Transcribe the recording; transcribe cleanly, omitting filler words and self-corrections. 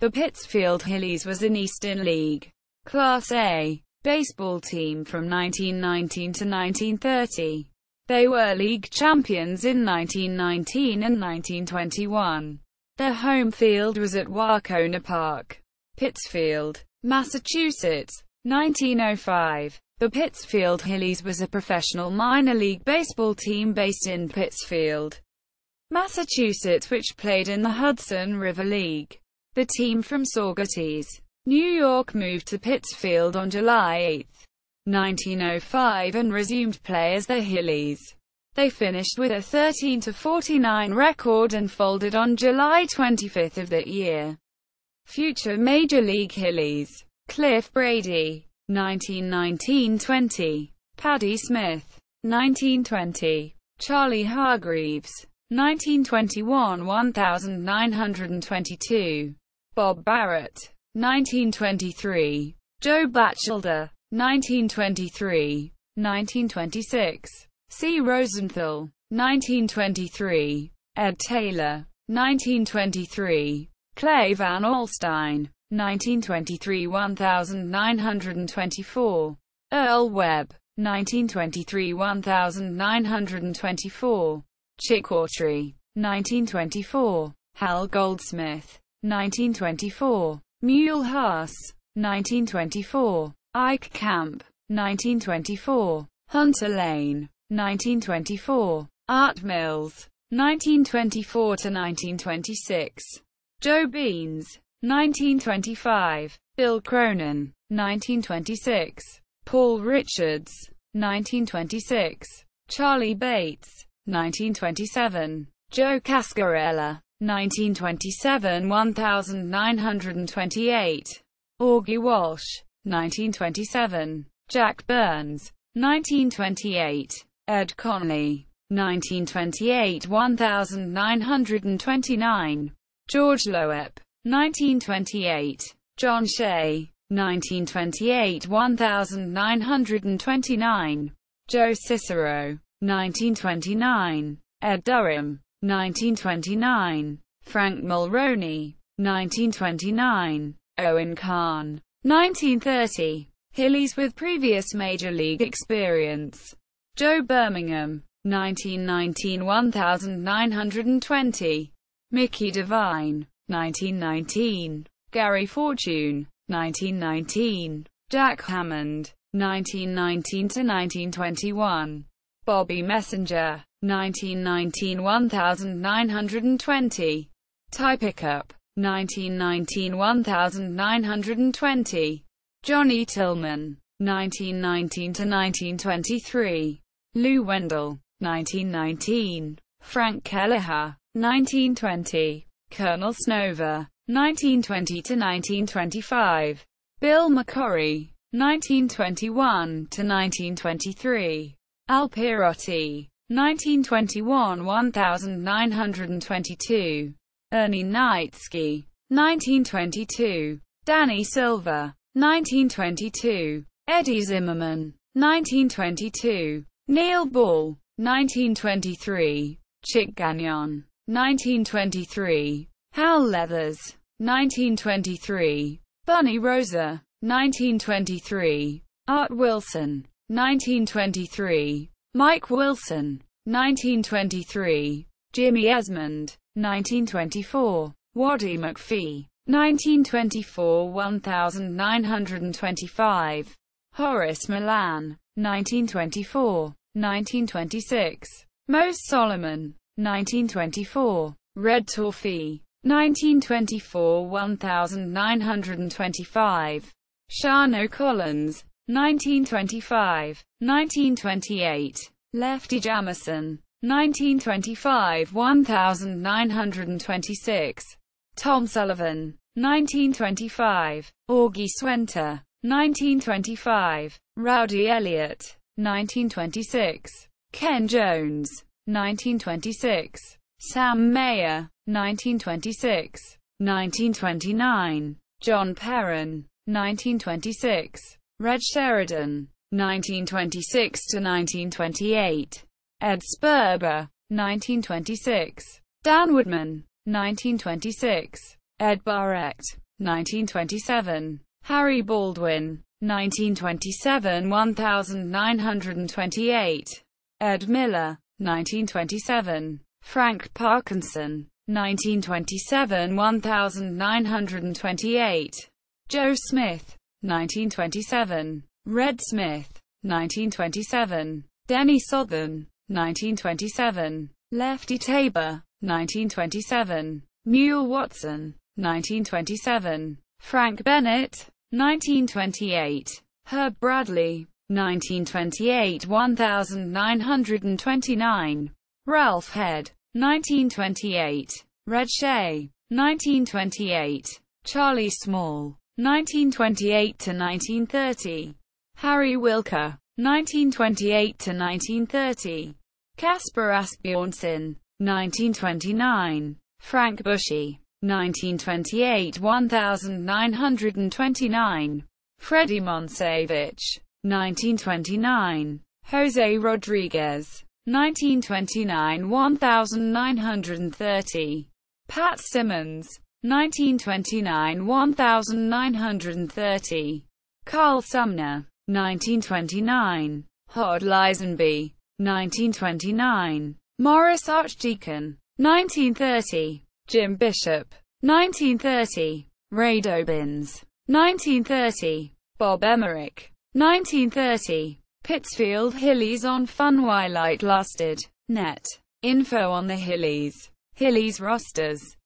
The Pittsfield Hillies was an Eastern League Class A baseball team from 1919 to 1930. They were league champions in 1919 and 1921. Their home field was at Wahconah Park, Pittsfield, Massachusetts. 1905. The Pittsfield Hillies was a professional minor league baseball team based in Pittsfield, Massachusetts, which played in the Hudson River League. The team from Saugerties, New York moved to Pittsfield on July 8, 1905 and resumed play as the Hillies. They finished with a 13-49 record and folded on July 25 of that year. Future Major League Hillies: Cliff Brady, 1919-20. Paddy Smith, 1920. Charlie Hargreaves, 1921-1922. Bob Barrett, 1923. Joe Batchelder, 1923. 1926. C. Rosenthal, 1923. Ed Taylor, 1923. Clay Van Alstyne, 1923-1924. Earl Webb, 1923-1924. Chick Autry, 1924. Hal Goldsmith, 1924. Mule Haas, 1924. Ike Camp, 1924. Hunter Lane, 1924. Art Mills, 1924-1926. Joe Beans, 1925. Bill Cronin, 1926. Paul Richards, 1926. Charlie Bates, 1927. Joe Cascarella, 1927-1928. Augie Walsh, 1927. Jack Burns, 1928. Ed Conley, 1928-1929. George Loeb, 1928. John Shea, 1928-1929. Joe Cicero, 1929. Ed Durham, 1929. Frank Mulroney, 1929. Owen Kahn, 1930. Hillies with previous major league experience: Joe Birmingham, 1919-1920. Mickey Devine, 1919. Gary Fortune, 1919. Jack Hammond, 1919-1921. Bobby Messenger, 1919-1920. Ty Pickup, 1919-1920. Johnny Tillman, 1919-1923. Lou Wendell, 1919. Frank Kelleher, 1920. Colonel Snover, 1920-1925. Bill McCorry, 1921-1923. Al Pierotti, 1921-1922. Ernie Knightsky, 1922. Danny Silver, 1922. Eddie Zimmerman, 1922. Neil Ball, 1923. Chick Gagnon, 1923. Hal Leathers, 1923. Bunny Rosa, 1923. Art Wilson, 1923. Mike Wilson, 1923. Jimmy Esmond, 1924. Waddy McPhee, 1924-1925. Horace Milan, 1924. 1926. Mose Solomon, 1924. Red Torfee, 1924-1925. Shano Collins, 1925. 1928. Lefty Jamison, 1925-1926. Tom Sullivan, 1925. Augie Swenter, 1925. Rowdy Elliott, 1926. Ken Jones, 1926. Sam Mayer, 1926. 1929. John Perrin, 1926. Red Sheridan, 1926-1928. Ed Sperber, 1926. Dan Woodman, 1926. Ed Barrett, 1927. Harry Baldwin, 1927, 1928. Ed Miller, 1927. Frank Parkinson, 1927, 1928. Joe Smith, 1927. Red Smith, 1927. Denny Southern, 1927. Lefty Tabor, 1927. Mule Watson, 1927. Frank Bennett, 1928. Herb Bradley, 1928, 1929. Ralph Head, 1928. Red Shea, 1928. Charlie Small, 1928 to 1930. Harry Wilker, 1928 to 1930. Casper Asbjornsen, 1929. Frank Bushy, 1928, 1929. Freddie Monsevich, 1929. Jose Rodriguez, 1929, 1930. Pat Simmons, 1929, 1930. Carl Sumner, 1929. Hod Lisenby, 1929. Morris Archdeacon, 1930. Jim Bishop, 1930. Ray Dobbins, 1930. Bob Emmerich, 1930. Pittsfield Hillies on Fun While Light Lasted. Net. Info on the Hillies. Hillies rosters.